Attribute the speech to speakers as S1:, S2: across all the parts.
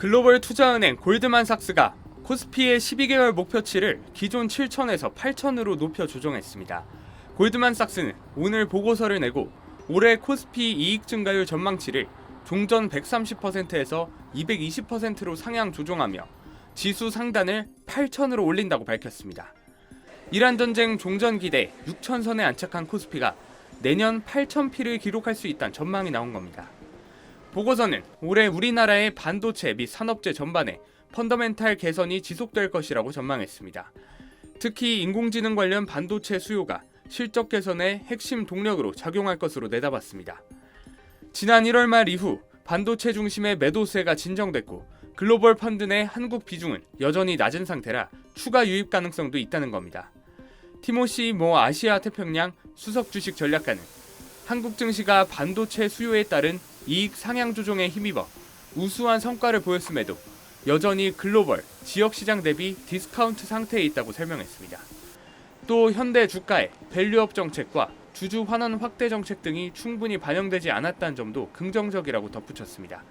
S1: 글로벌 투자은행 골드만삭스가 코스피의 12개월 목표치를 기존 7천에서 8천으로 높여 조정했습니다. 골드만삭스는 오늘 보고서를 내고 올해 코스피 이익 증가율 전망치를 종전 130%에서 220%로 상향 조정하며 지수 상단을 8천으로 올린다고 밝혔습니다. 이란 전쟁 종전 기대 6천선에 안착한 코스피가 내년 8,000피를 기록할 수 있다는 전망이 나온 겁니다. 보고서는 올해 우리나라의 반도체 및 산업재 전반에 펀더멘탈 개선이 지속될 것이라고 전망했습니다. 특히 인공지능 관련 반도체 수요가 실적 개선의 핵심 동력으로 작용할 것으로 내다봤습니다. 지난 1월 말 이후 반도체 중심의 매도세가 진정됐고 글로벌 펀드 내 한국 비중은 여전히 낮은 상태라 추가 유입 가능성도 있다는 겁니다. 티모시 모 아시아 태평양 수석 주식 전략가는 한국 증시가 반도체 수요에 따른 이익 상향 조정에 힘입어 우수한 성과를 보였음에도 여전히 글로벌, 지역 시장 대비 디스카운트 상태에 있다고 설명했습니다. 또 현대 주가의 밸류업 정책과 주주 환원 확대 정책 등이 충분히 반영되지 않았다는 점도 긍정적이라고 덧붙였습니다.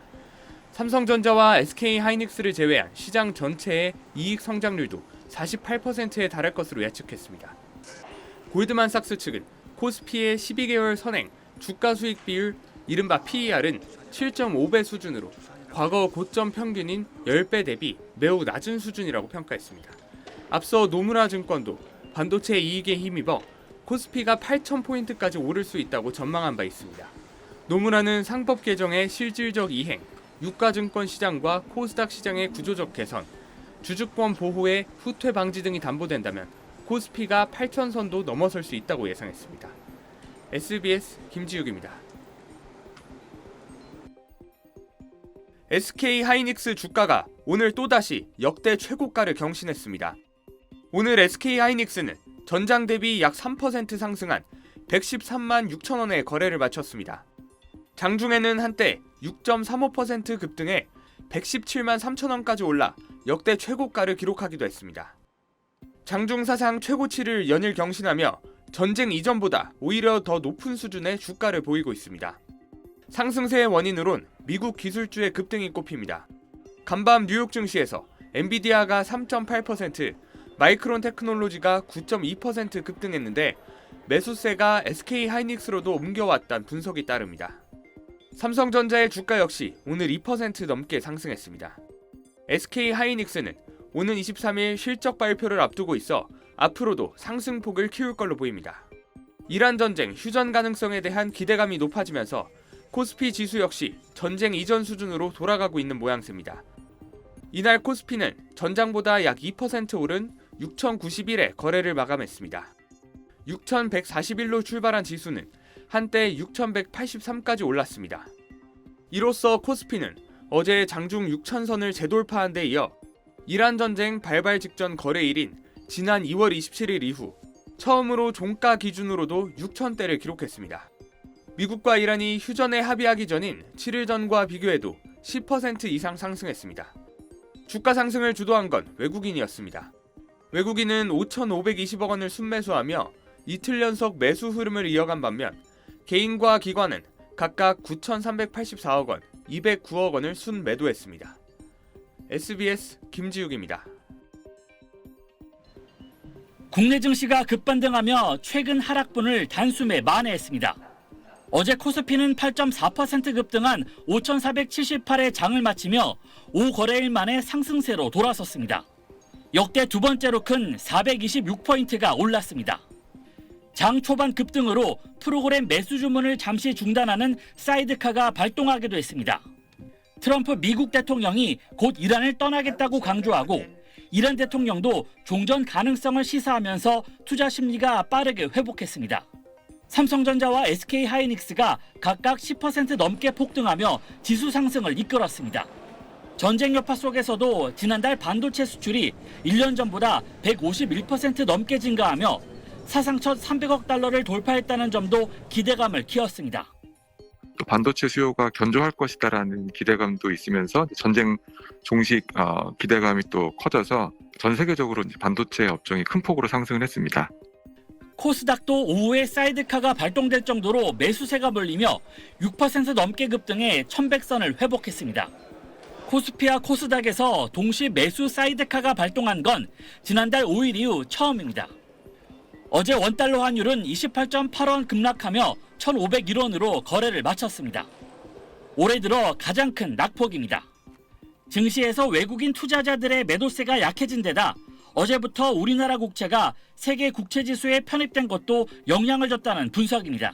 S1: 삼성전자와 SK하이닉스를 제외한 시장 전체의 이익 성장률도 48%에 달할 것으로 예측했습니다. 골드만삭스 측은 코스피의 12개월 선행 주가 수익 비율 이른바 PER은 7.5배 수준으로 과거 고점 평균인 10배 대비 매우 낮은 수준이라고 평가했습니다. 앞서 노무라 증권도 반도체 이익에 힘입어 코스피가 8,000포인트까지 오를 수 있다고 전망한 바 있습니다. 노무라는 상법 개정의 실질적 이행, 유가증권 시장과 코스닥 시장의 구조적 개선, 주주권 보호의 후퇴 방지 등이 담보된다면 코스피가 8,000선도 넘어설 수 있다고 예상했습니다. SBS 김지욱입니다. SK하이닉스 주가가 오늘 또다시 역대 최고가를 경신했습니다. 오늘 SK하이닉스는 전장 대비 약 3% 상승한 113만 6천 원에 거래를 마쳤습니다. 장중에는 한때 6.35% 급등해 117만 3천 원까지 올라 역대 최고가를 기록하기도 했습니다. 장중 사상 최고치를 연일 경신하며 전쟁 이전보다 오히려 더 높은 수준의 주가를 보이고 있습니다. 상승세의 원인으론 미국 기술주의 급등이 꼽힙니다. 간밤 뉴욕 증시에서 엔비디아가 3.8%, 마이크론 테크놀로지가 9.2% 급등했는데 매수세가 SK하이닉스로도 옮겨왔다는 분석이 따릅니다. 삼성전자의 주가 역시 오늘 2% 넘게 상승했습니다. SK하이닉스는 오는 23일 실적 발표를 앞두고 있어 앞으로도 상승폭을 키울 걸로 보입니다. 이란 전쟁 휴전 가능성에 대한 기대감이 높아지면서 코스피 지수 역시 전쟁 이전 수준으로 돌아가고 있는 모양새입니다. 이날 코스피는 전장보다 약 2% 오른 6,091에 거래를 마감했습니다. 6,141로 출발한 지수는 한때 6,183까지 올랐습니다. 이로써 코스피는 어제 장중 6,000선을 재돌파한 데 이어 이란 전쟁 발발 직전 거래일인 지난 2월 27일 이후 처음으로 종가 기준으로도 6,000대를 기록했습니다. 미국과 이란이 휴전에 합의하기 전인 7일 전과 비교해도 10% 이상 상승했습니다. 주가 상승을 주도한 건 외국인이었습니다. 외국인은 5,520억 원을 순매수하며 이틀 연속 매수 흐름을 이어간 반면 개인과 기관은 각각 9,384억 원, 209억 원을 순매도했습니다. SBS 김지욱입니다.
S2: 국내 증시가 급반등하며 최근 하락분을 단숨에 만회했습니다. 어제 코스피는 8.4% 급등한 5,478에 장을 마치며 5거래일 만에 상승세로 돌아섰습니다. 역대 두 번째로 큰 426포인트가 올랐습니다. 장 초반 급등으로 프로그램 매수 주문을 잠시 중단하는 사이드카가 발동하기도 했습니다. 트럼프 미국 대통령이 곧 이란을 떠나겠다고 강조하고 이란 대통령도 종전 가능성을 시사하면서 투자 심리가 빠르게 회복했습니다. 삼성전자와 SK하이닉스가 각각 10% 넘게 폭등하며 지수 상승을 이끌었습니다. 전쟁 여파 속에서도 지난달 반도체 수출이 1년 전보다 151% 넘게 증가하며 사상 첫 300억 달러를 돌파했다는 점도 기대감을 키웠습니다.
S3: 또 반도체 수요가 견조할 것이다라는 기대감도 있으면서 전쟁 종식 기대감이 또 커져서 전 세계적으로 반도체 업종이 큰 폭으로 상승을 했습니다.
S2: 코스닥도 오후에 사이드카가 발동될 정도로 매수세가 몰리며 6% 넘게 급등해 1100선을 회복했습니다. 코스피와 코스닥에서 동시 매수 사이드카가 발동한 건 지난달 5일 이후 처음입니다. 어제 원달러 환율은 28.8원 급락하며 1,501원으로 거래를 마쳤습니다. 올해 들어 가장 큰 낙폭입니다. 증시에서 외국인 투자자들의 매도세가 약해진 데다 어제부터 우리나라 국채가 세계 국채지수에 편입된 것도 영향을 줬다는 분석입니다.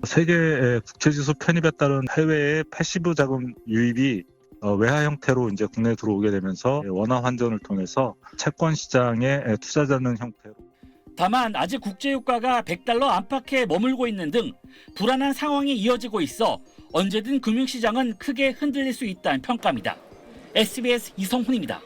S4: 세계 국채지수 편입에 따른 해외의 패시브 자금 유입이 외화 형태로 이제 국내에 들어오게 되면서 원화 환전을 통해서 채권 시장에 투자자는 형태로.
S2: 다만 아직 국제유가가 100달러 안팎에 머물고 있는 등 불안한 상황이 이어지고 있어 언제든 금융시장은 크게 흔들릴 수 있다는 평가입니다. SBS 이성훈입니다.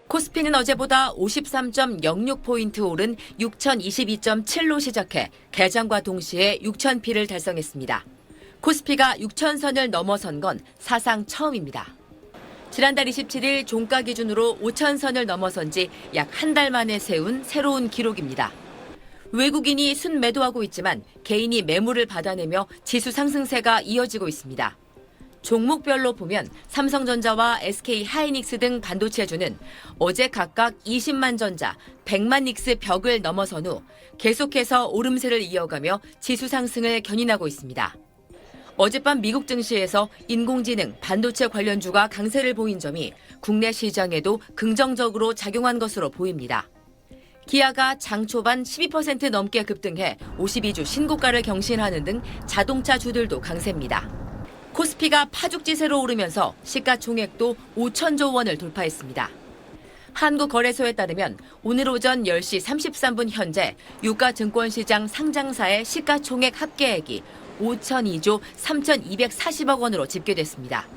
S5: 코스피는 어제보다 53.06포인트 오른 6,022.7로 시작해 개장과 동시에 6,000피를 달성했습니다. 코스피가 6,000선을 넘어선 건 사상 처음입니다. 지난달 27일 종가 기준으로 5,000선을 넘어선 지 약 한 달 만에 세운 새로운 기록입니다. 외국인이 순매도하고 있지만 개인이 매물을 받아내며 지수 상승세가 이어지고 있습니다. 종목별로 보면 삼성전자와 SK하이닉스 등 반도체주는 어제 각각 20만 전자, 100만 닉스 벽을 넘어선 후 계속해서 오름세를 이어가며 지수 상승을 견인하고 있습니다. 어젯밤 미국 증시에서 인공지능, 반도체 관련주가 강세를 보인 점이 국내 시장에도 긍정적으로 작용한 것으로 보입니다. 기아가 장 초반 12% 넘게 급등해 52주 신고가를 경신하는 등 자동차 주들도 강세입니다. 코스피가 파죽지세로 오르면서 시가총액도 5천조 원을 돌파했습니다. 한국거래소에 따르면 오늘 오전 10시 33분 현재 유가증권시장 상장사의 시가총액 합계액이 5,002조 3,240억 원으로 집계됐습니다.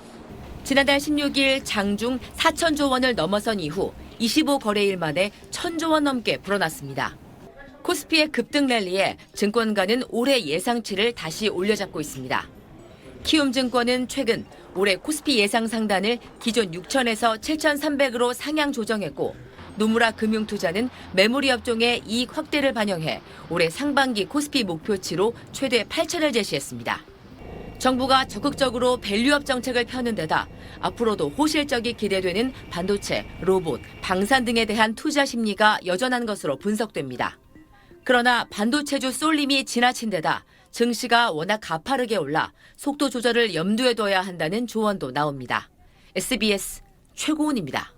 S5: 지난달 16일 장중 4천조 원을 넘어선 이후 25거래일 만에 1,000조 원 넘게 불어났습니다. 코스피의 급등 랠리에 증권가는 올해 예상치를 다시 올려잡고 있습니다. 키움증권은 최근 올해 코스피 예상 상단을 기존 6,000에서 7,300으로 상향 조정했고 노무라 금융투자는 메모리 업종의 이익 확대를 반영해 올해 상반기 코스피 목표치로 최대 8,000을 제시했습니다. 정부가 적극적으로 밸류업 정책을 펴는 데다 앞으로도 호실적이 기대되는 반도체, 로봇, 방산 등에 대한 투자 심리가 여전한 것으로 분석됩니다. 그러나 반도체주 쏠림이 지나친 데다 증시가 워낙 가파르게 올라 속도 조절을 염두에 둬야 한다는 조언도 나옵니다. SBS 최고은입니다.